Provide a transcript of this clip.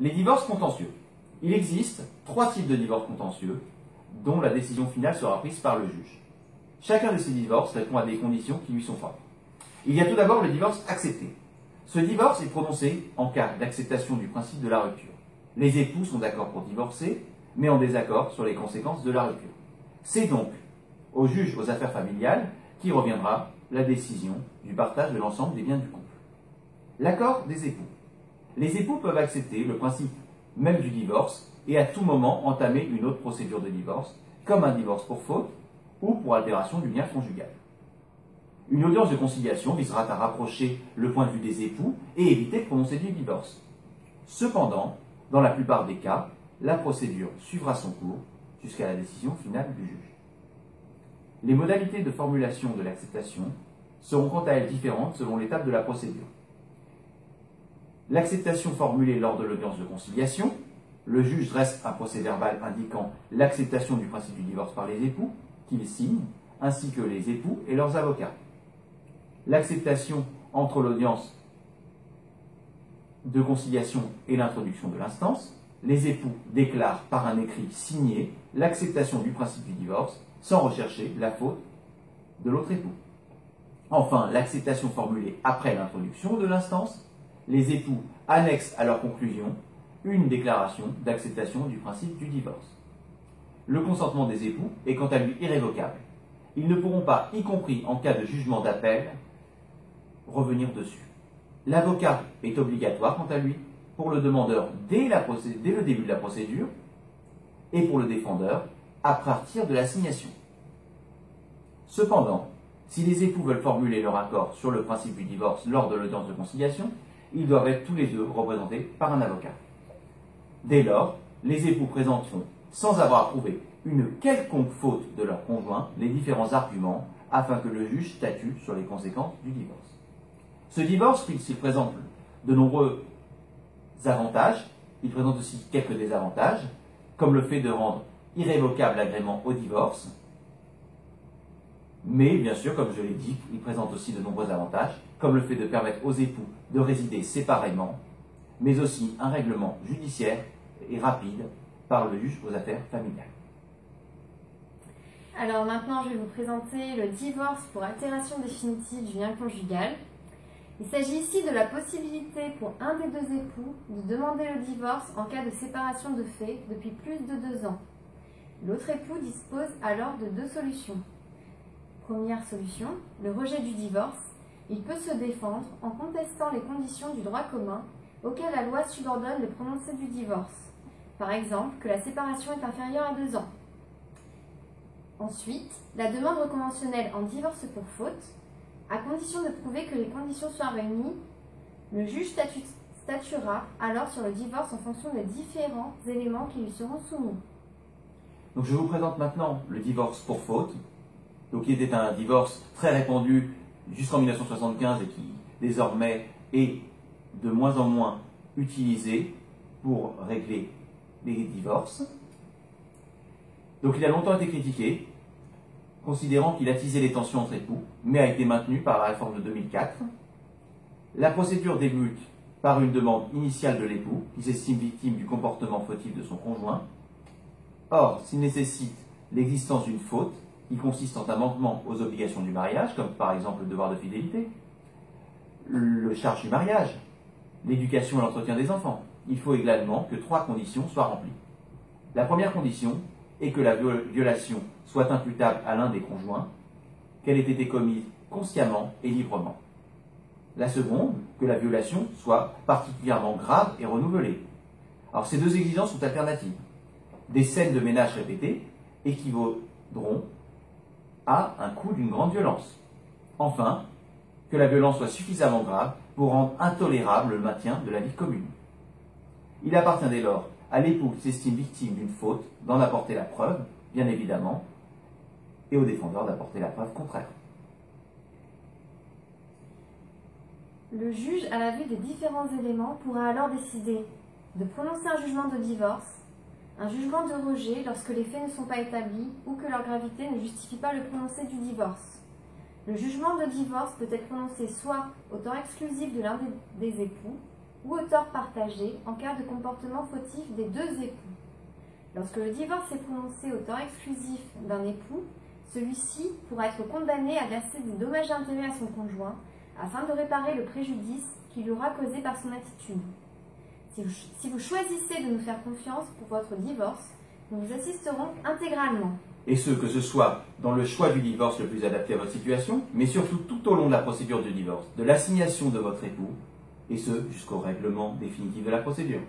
Les divorces contentieux. Il existe 3 types de divorces contentieux dont la décision finale sera prise par le juge. Chacun de ces divorces répond à des conditions qui lui sont propres. Il y a tout d'abord le divorce accepté. Ce divorce est prononcé en cas d'acceptation du principe de la rupture. Les époux sont d'accord pour divorcer, mais en désaccord sur les conséquences de la rupture. C'est donc au juge aux affaires familiales qui reviendra la décision du partage de l'ensemble des biens du couple. L'accord des époux. Les époux peuvent accepter le principe même du divorce et à tout moment entamer une autre procédure de divorce, comme un divorce pour faute ou pour altération du lien conjugal. Une audience de conciliation visera à rapprocher le point de vue des époux et éviter de prononcer du divorce. Cependant, dans la plupart des cas, la procédure suivra son cours jusqu'à la décision finale du juge. Les modalités de formulation de l'acceptation seront quant à elles différentes selon l'étape de la procédure. L'acceptation formulée lors de l'audience de conciliation, le juge dresse un procès-verbal indiquant l'acceptation du principe du divorce par les époux, qu'ils signent, ainsi que les époux et leurs avocats. L'acceptation entre l'audience de conciliation et l'introduction de l'instance, les époux déclarent par un écrit signé l'acceptation du principe du divorce sans rechercher la faute de l'autre époux. Enfin, l'acceptation formulée après l'introduction de l'instance, les époux annexent à leur conclusion une déclaration d'acceptation du principe du divorce. Le consentement des époux est quant à lui irrévocable. Ils ne pourront pas, y compris en cas de jugement d'appel, revenir dessus. L'avocat est obligatoire quant à lui pour le demandeur dès le début de la procédure et pour le défendeur à partir de l'assignation. Cependant, si les époux veulent formuler leur accord sur le principe du divorce lors de l'audience de conciliation, ils doivent être tous les deux représentés par un avocat. Dès lors, les époux présenteront, sans avoir prouvé une quelconque faute de leur conjoint, les différents arguments afin que le juge statue sur les conséquences du divorce. Ce divorce, s'il présente de nombreux avantages, il présente aussi quelques désavantages, comme le fait de rendre irrévocable l'agrément au divorce, mais bien sûr, comme je l'ai dit, il présente aussi de nombreux avantages, comme le fait de permettre aux époux de résider séparément, mais aussi un règlement judiciaire et rapide par le juge aux affaires familiales. Alors maintenant, je vais vous présenter le divorce pour altération définitive du lien conjugal. Il s'agit ici de la possibilité pour un des deux époux de demander le divorce en cas de séparation de fait depuis plus de 2 ans. L'autre époux dispose alors de 2 solutions. Première solution, le rejet du divorce. Il peut se défendre en contestant les conditions du droit commun auxquelles la loi subordonne le prononcé du divorce. Par exemple, que la séparation est inférieure à 2 ans. Ensuite, la demande conventionnelle en divorce pour faute. À condition de prouver que les conditions soient réunies, le juge statuera alors sur le divorce en fonction des différents éléments qui lui seront soumis. Donc je vous présente maintenant le divorce pour faute, donc qui était un divorce très répandu jusqu'en 1975 et qui désormais est de moins en moins utilisé pour régler les divorces. Donc il a longtemps été critiqué, considérant qu'il attisait les tensions entre époux, mais a été maintenu par la réforme de 2004. La procédure débute par une demande initiale de l'époux, qui s'estime victime du comportement fautif de son conjoint. Or, s'il nécessite l'existence d'une faute, qui consiste en un manquement aux obligations du mariage, comme par exemple le devoir de fidélité, le charge du mariage, l'éducation et l'entretien des enfants, il faut également que 3 conditions soient remplies. La première condition est que la violation soit imputable à l'un des conjoints, qu'elle ait été commise consciemment et librement. La seconde, que la violation soit particulièrement grave et renouvelée. Alors ces 2 exigences sont alternatives. Des scènes de ménage répétées équivaudront à un coup d'une grande violence. Enfin, que la violence soit suffisamment grave pour rendre intolérable le maintien de la vie commune. Il appartient dès lors à l'époux qui s'estime victime d'une faute d'en apporter la preuve, bien évidemment, et au défendeur d'apporter la preuve contraire. Le juge, à la vue des différents éléments, pourra alors décider de prononcer un jugement de divorce, un jugement de rejet lorsque les faits ne sont pas établis ou que leur gravité ne justifie pas le prononcé du divorce. Le jugement de divorce peut être prononcé soit au temps exclusif de l'un des époux, ou au tort partagé en cas de comportement fautif des deux époux. Lorsque le divorce est prononcé au tort exclusif d'un époux, celui-ci pourra être condamné à verser des dommages et intérêts à son conjoint afin de réparer le préjudice qu'il lui aura causé par son attitude. Si vous choisissez de nous faire confiance pour votre divorce, nous vous assisterons intégralement. Et ce, que ce soit dans le choix du divorce le plus adapté à votre situation, mais surtout tout au long de la procédure du divorce, de l'assignation de votre époux, et ce, jusqu'au règlement définitif de la procédure.